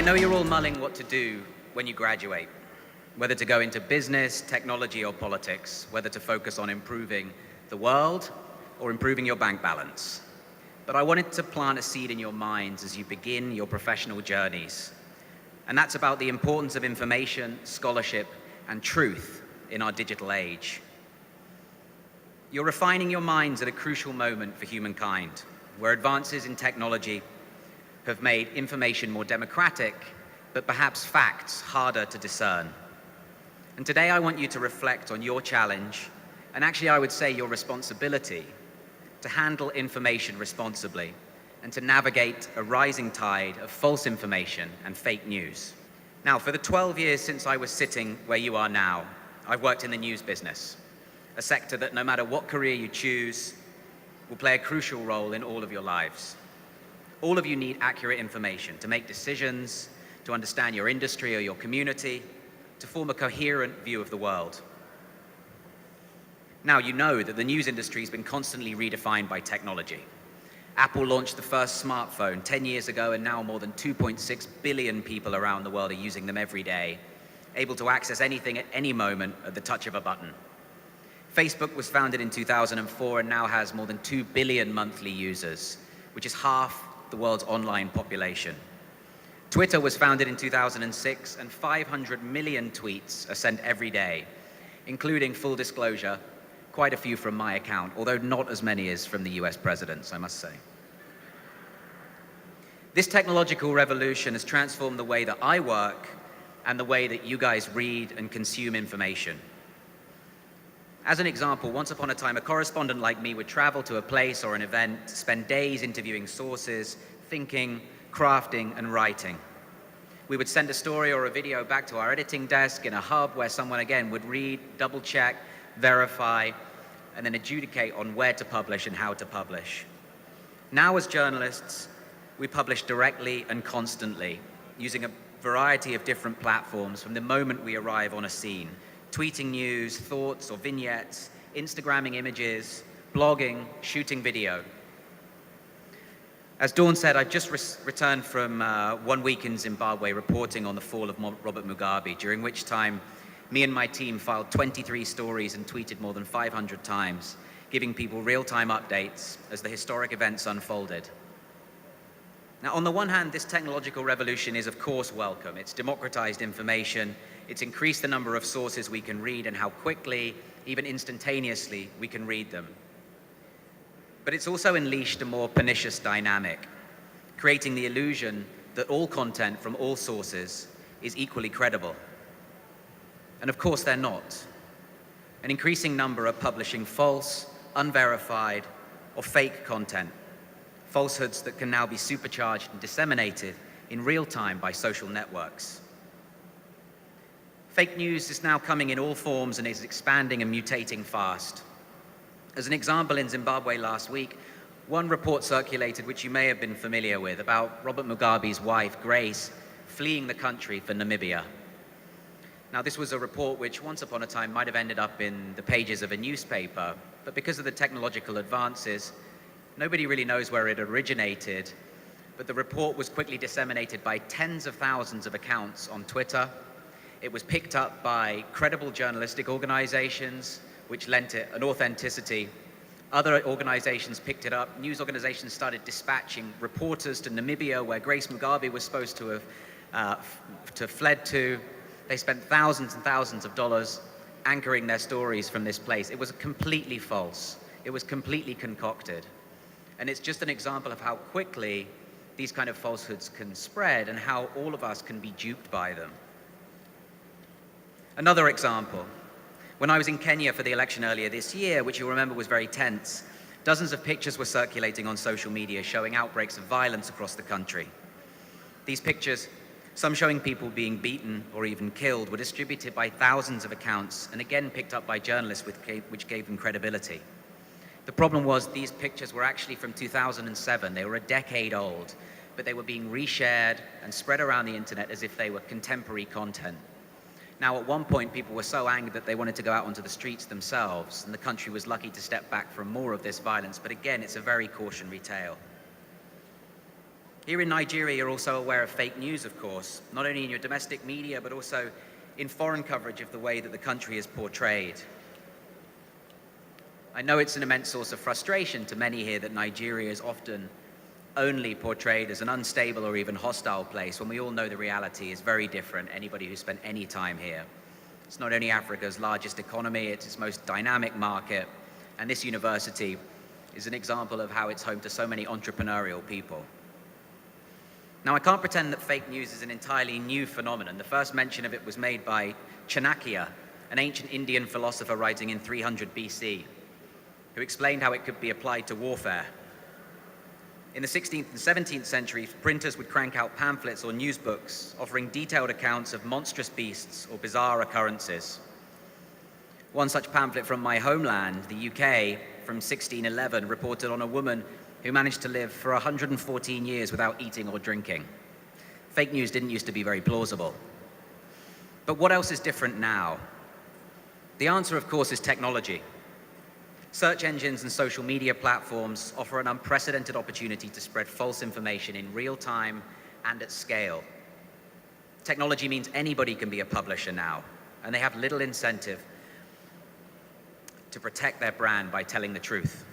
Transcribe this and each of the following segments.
know you're all mulling what to do when you graduate, whether to go into business, technology, or politics, whether to focus on improving the world or improving your bank balance. But I wanted to plant a seed in your minds as you begin your professional journeys. And that's about the importance of information, scholarship, and truth in our digital age. You're refining your minds at a crucial moment for humankind, where advances in technology have made information more democratic, but perhaps facts harder to discern. And today I want you to reflect on your challenge, and actually I would say your responsibility, to handle information responsibly and to navigate a rising tide of false information and fake news. Now, for the 12 years since I was sitting where you are now, I've worked in the news business, a sector that no matter what career you choose, will play a crucial role in all of your lives. All of you need accurate information to make decisions, to understand your industry or your community, to form a coherent view of the world. Now, you know that the news industry has been constantly redefined by technology. Apple launched the first smartphone 10 years ago, and now more than 2.6 billion people around the world are using them every day, able to access anything at any moment at the touch of a button. Facebook was founded in 2004 and now has more than 2 billion monthly users, which is half the world's online population. Twitter was founded in 2006, and 500 million tweets are sent every day, including, full disclosure, quite a few from my account, although not as many as from the US presidents, I must say. This technological revolution has transformed the way that I work and the way that you guys read and consume information. As an example, once upon a time, a correspondent like me would travel to a place or an event, spend days interviewing sources, thinking, crafting, and writing. We would send a story or a video back to our editing desk in a hub where someone, again, would read, double-check, verify, and then adjudicate on where to publish and how to publish. Now, as journalists, we publish directly and constantly, using a variety of different platforms from the moment we arrive on a scene, tweeting news, thoughts, or vignettes, Instagramming images, blogging, shooting video. As Dawn said, I've just returned from 1 week in Zimbabwe reporting on the fall of Robert Mugabe, during which time me and my team filed 23 stories and tweeted more than 500 times, giving people real-time updates as the historic events unfolded. Now, on the one hand, this technological revolution is, of course, welcome. It's democratized information. It's increased the number of sources we can read and how quickly, even instantaneously, we can read them. But it's also unleashed a more pernicious dynamic, creating the illusion that all content from all sources is equally credible. And of course, they're not. An increasing number are publishing false, unverified, or fake content, falsehoods that can now be supercharged and disseminated in real time by social networks. Fake news is now coming in all forms and is expanding and mutating fast. As an example, in Zimbabwe last week, one report circulated, which you may have been familiar with, about Robert Mugabe's wife, Grace, fleeing the country for Namibia. Now, this was a report which once upon a time might have ended up in the pages of a newspaper, but because of the technological advances, nobody really knows where it originated, but the report was quickly disseminated by tens of thousands of accounts on Twitter. It was picked up by credible journalistic organizations, which lent it an authenticity. Other organizations picked it up. News organizations started dispatching reporters to Namibia, where Grace Mugabe was supposed to have fled to. They spent thousands and thousands of dollars anchoring their stories from this place. It was completely false. It was completely concocted. And it's just an example of how quickly these kind of falsehoods can spread and how all of us can be duped by them. Another example. When I was in Kenya for the election earlier this year, which you'll remember was very tense, dozens of pictures were circulating on social media showing outbreaks of violence across the country. These pictures, some showing people being beaten or even killed, were distributed by thousands of accounts and again picked up by journalists, which gave them credibility. The problem was these pictures were actually from 2007. They were a decade old, but they were being reshared and spread around the internet as if they were contemporary content. Now, at one point, people were so angry that they wanted to go out onto the streets themselves, and the country was lucky to step back from more of this violence. But again, it's a very cautionary tale. Here in Nigeria, you're also aware of fake news, of course, not only in your domestic media, but also in foreign coverage of the way that the country is portrayed. I know it's an immense source of frustration to many here that Nigeria is often only portrayed as an unstable or even hostile place, when we all know the reality is very different. Anybody who's spent any time here. It's not only Africa's largest economy, it's its most dynamic market, and this university is an example of how it's home to so many entrepreneurial people. Now, I can't pretend that fake news is an entirely new phenomenon. The first mention of it was made by Chanakya, an ancient Indian philosopher writing in 300 BC, who explained how it could be applied to warfare. In the 16th and 17th centuries, printers would crank out pamphlets or news books offering detailed accounts of monstrous beasts or bizarre occurrences. One such pamphlet from my homeland, the UK, from 1611, reported on a woman who managed to live for 114 years without eating or drinking. Fake news didn't used to be very plausible. But what else is different now? The answer, of course, is technology. Search engines and social media platforms offer an unprecedented opportunity to spread false information in real time and at scale. Technology means anybody can be a publisher now, and they have little incentive to protect their brand by telling the truth.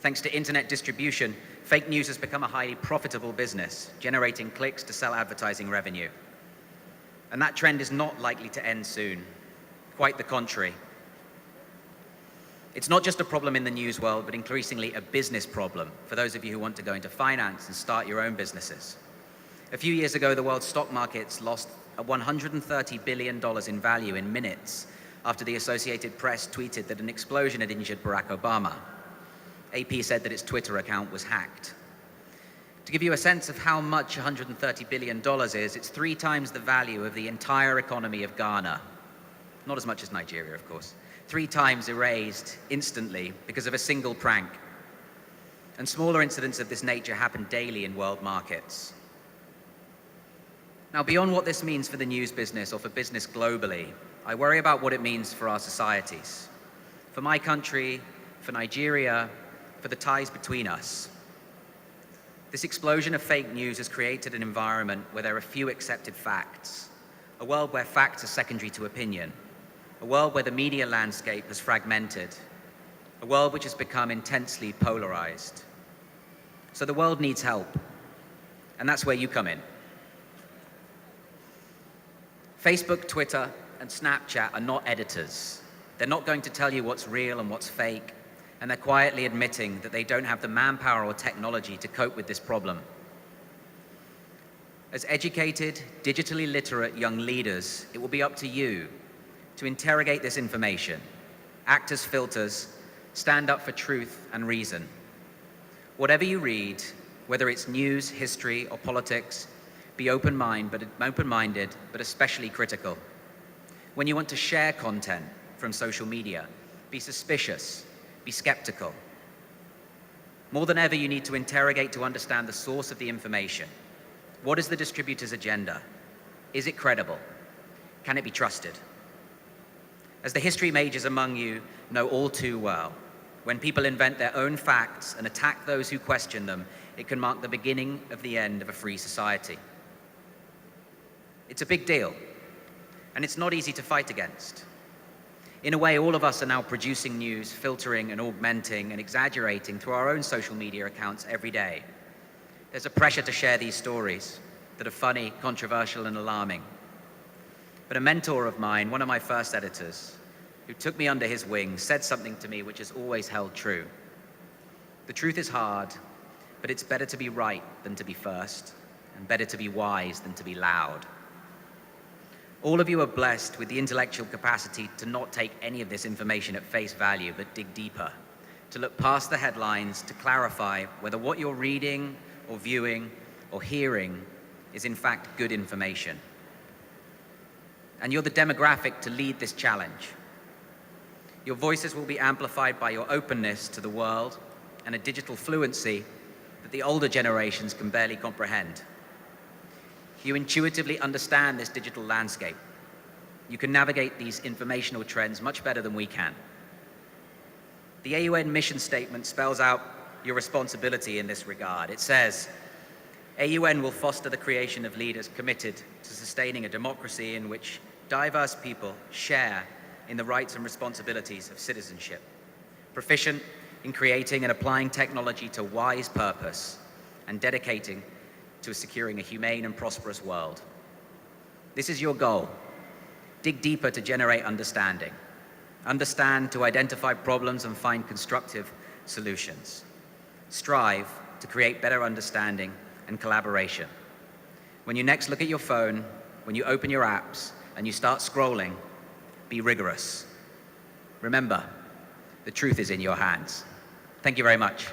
Thanks to internet distribution, fake news has become a highly profitable business, generating clicks to sell advertising revenue. And that trend is not likely to end soon. Quite the contrary. It's not just a problem in the news world, but increasingly a business problem for those of you who want to go into finance and start your own businesses. A few years ago, the world's stock markets lost $130 billion in value in minutes after the Associated Press tweeted that an explosion had injured Barack Obama. AP said that its Twitter account was hacked. To give you a sense of how much $130 billion is, it's 3 times the value of the entire economy of Ghana. Not as much as Nigeria, of course. 3 times erased instantly because of a single prank. And smaller incidents of this nature happen daily in world markets. Now, beyond what this means for the news business or for business globally, I worry about what it means for our societies. For my country, for Nigeria, for the ties between us. This explosion of fake news has created an environment where there are few accepted facts, a world where facts are secondary to opinion, a world where the media landscape has fragmented, a world which has become intensely polarized. So the world needs help, and that's where you come in. Facebook, Twitter, and Snapchat are not editors. They're not going to tell you what's real and what's fake, and they're quietly admitting that they don't have the manpower or technology to cope with this problem. As educated, digitally literate young leaders, it will be up to you to interrogate this information, act as filters, stand up for truth and reason. Whatever you read, whether it's news, history, or politics, be open-minded, but especially critical. When you want to share content from social media, be suspicious, be skeptical. More than ever, you need to interrogate to understand the source of the information. What is the distributor's agenda? Is it credible? Can it be trusted? As the history majors among you know all too well, when people invent their own facts and attack those who question them, it can mark the beginning of the end of a free society. It's a big deal, and it's not easy to fight against. In a way, all of us are now producing news, filtering and augmenting and exaggerating through our own social media accounts every day. There's a pressure to share these stories that are funny, controversial, and alarming. But a mentor of mine, one of my first editors, who took me under his wing, said something to me which has always held true. The truth is hard, but it's better to be right than to be first, and better to be wise than to be loud. All of you are blessed with the intellectual capacity to not take any of this information at face value, but dig deeper, to look past the headlines, to clarify whether what you're reading or viewing or hearing is in fact good information. And you're the demographic to lead this challenge. Your voices will be amplified by your openness to the world and a digital fluency that the older generations can barely comprehend. You intuitively understand this digital landscape. You can navigate these informational trends much better than we can. The AUN mission statement spells out your responsibility in this regard. It says, AUN will foster the creation of leaders committed to sustaining a democracy in which diverse people share in the rights and responsibilities of citizenship, proficient in creating and applying technology to wise purpose, and dedicating to securing a humane and prosperous world. This is your goal. Dig deeper to generate understanding. Understand to identify problems and find constructive solutions. Strive to create better understanding and collaboration. When you next look at your phone, when you open your apps, and you start scrolling, be rigorous. Remember, the truth is in your hands. Thank you very much.